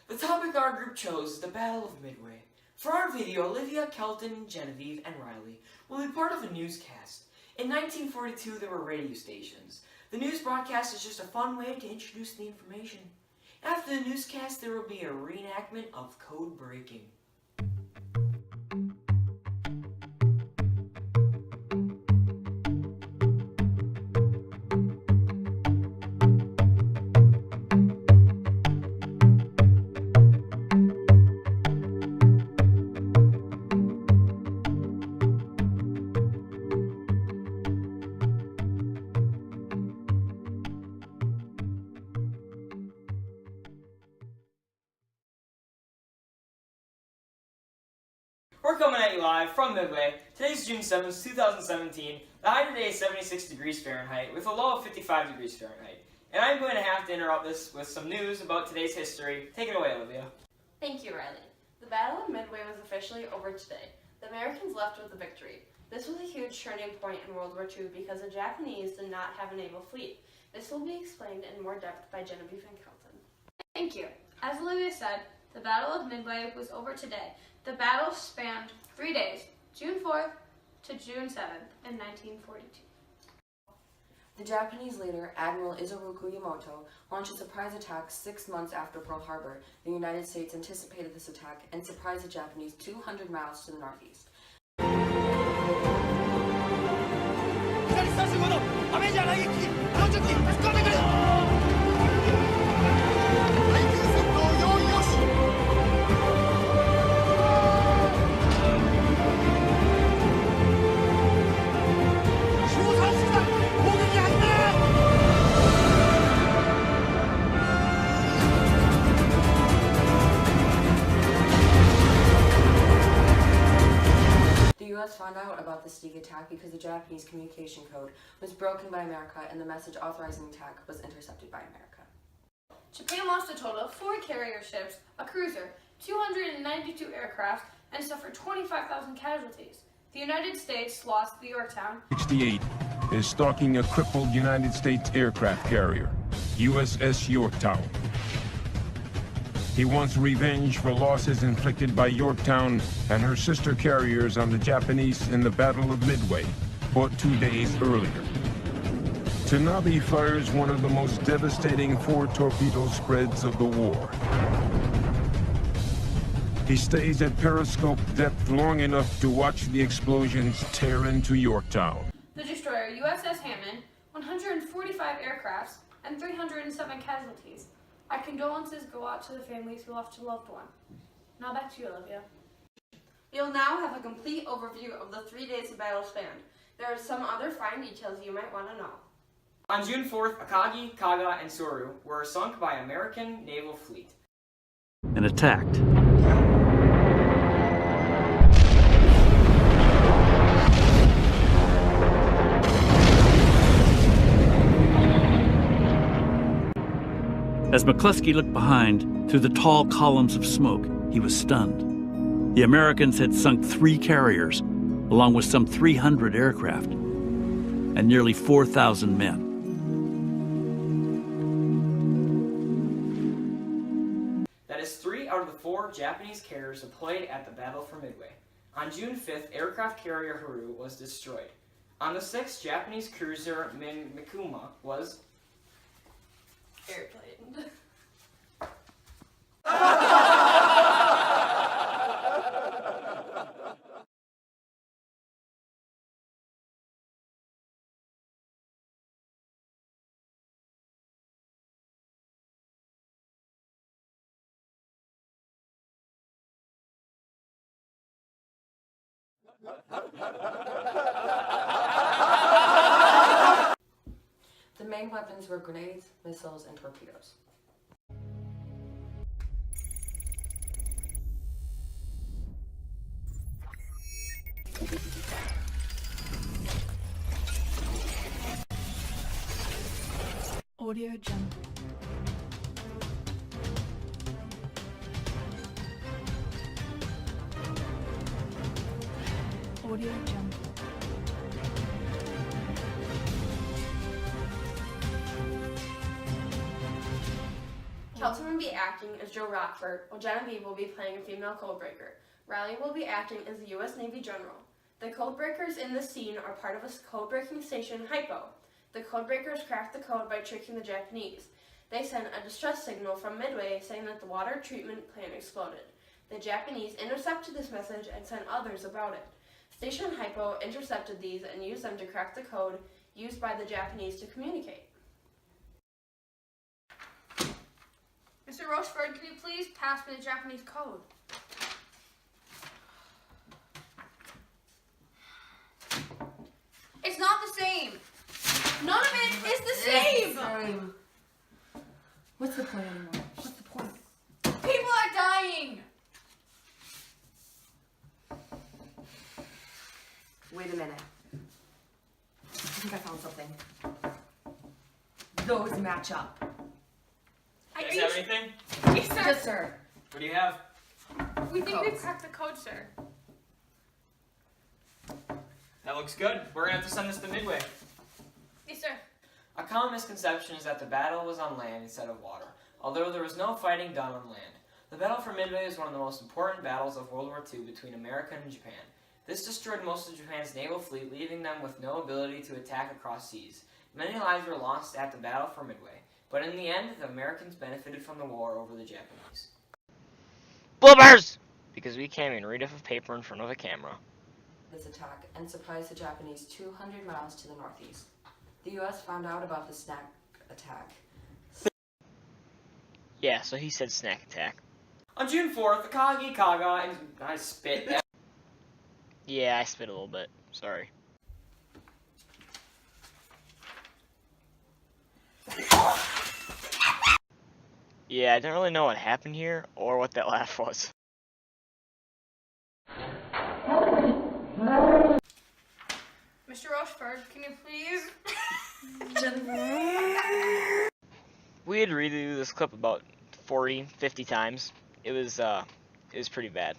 The topic our group chose is the Battle of Midway. For our video, Olivia, Kelton, Genevieve, and Riley will be part of a newscast. In 1942, there were radio stations. The news broadcast is just a fun way to introduce the information. After the newscast, there will be a reenactment of code breaking. We're coming at you live from Midway. Today's June 7th, 2017. The high today is 76 degrees Fahrenheit with a low of 55 degrees Fahrenheit. And I'm going to have to interrupt this with some news about today's history. Take it away, Olivia. Thank you, Riley. The Battle of Midway was officially over today. The Americans left with a victory. This was a huge turning point in World War II because the Japanese did not have a naval fleet. This will be explained in more depth by Genevieve and Kelton. Thank you. As Olivia said, the Battle of Midway was over today. The battle spanned 3 days, June 4th to June 7th in 1942. The Japanese leader, Admiral Isoroku Yamato, launched a surprise attack 6 months after Pearl Harbor. The United States anticipated this attack and surprised the Japanese 200 miles to the northeast. 雨じゃない駅あの時突っ込んでくれ対空戦闘用意よし小三式だ攻撃始め The U.S. found out about the sneak attack because the Japanese communication code was broken by America and the message authorizing the attack was intercepted by America. Japan lost a total of 4 carrier ships, a cruiser, 292 aircraft, and suffered 25,000 casualties. The United States lost the Yorktown. 68 is stalking a crippled United States aircraft carrier, USS Yorktown. He wants revenge for losses inflicted by Yorktown and her sister carriers on the Japanese in the Battle of Midway, fought 2 days earlier. Tanabe fires one of the most devastating 4 torpedo spreads of the war. He stays at periscope depth long enough to watch the explosions tear into Yorktown. The destroyer USS Hammond, 145 aircrafts, and 307 casualties. Our condolences go out to the families who lost a loved one. Now back to you, Olivia. You'll now have a complete overview of the 3 days the battle spanned. There are some other fine details you might want to know. On June 4th, Akagi, Kaga, and Suru were sunk by American naval fleet. And attacked. As McCluskey looked behind, through the tall columns of smoke, he was stunned. The Americans had sunk 3 carriers, along with some 300 aircraft, and nearly 4,000 men. That is 3 out of the 4 Japanese carriers deployed at the Battle for Midway. On June 5th, aircraft carrier Haru was destroyed. On the 6th, Japanese cruiser Mikuma was Airplane. The main weapons were grenades, missiles, and torpedoes. Audio Jungle. Audio Jungle. Kelton will be acting as Joe Rockford, while Genevieve will be playing a female codebreaker. Riley will be acting as the U.S. Navy General. The codebreakers in this scene are part of a codebreaking station, Hypo. The codebreakers cracked the code by tricking the Japanese. They sent a distress signal from Midway saying that the water treatment plant exploded. The Japanese intercepted this message and sent others about it. Station Hypo intercepted these and used them to crack the code used by the Japanese to communicate. Mr. Rochefort, can you please pass me the Japanese code? It's not the same. None of it is the same. What's the point anymore? What's the point? People are dying. Wait a minute. I think I found something. Those match up. You guys have anything? Yes, sir. Yes, sir. What do you have? We think we've Codes. cracked the code, sir. That looks good. We're gonna have to send this to Midway. Yes, sir. A common misconception is that the battle was on land instead of water, although there was no fighting done on land. The Battle for Midway is one of the most important battles of World War II between America and Japan. This destroyed most of Japan's naval fleet, leaving them with no ability to attack across seas. Many lives were lost at the Battle for Midway, but in the end, the Americans benefited from the war over the Japanese. Bloopers! Because we can't even read off a paper in front of a camera. This attack and surprised the Japanese 200 miles to the northeast. The U.S. found out about the snack attack. Yeah, so he said snack attack. On June 4th, the Kagi Kaga, and I spit. Yeah, I spit a little bit. Sorry. Yeah, I don't really know what happened here or what that laugh was. Mr. Rochefort, can you please? We had redo this clip about 40, 50 times. It was pretty bad.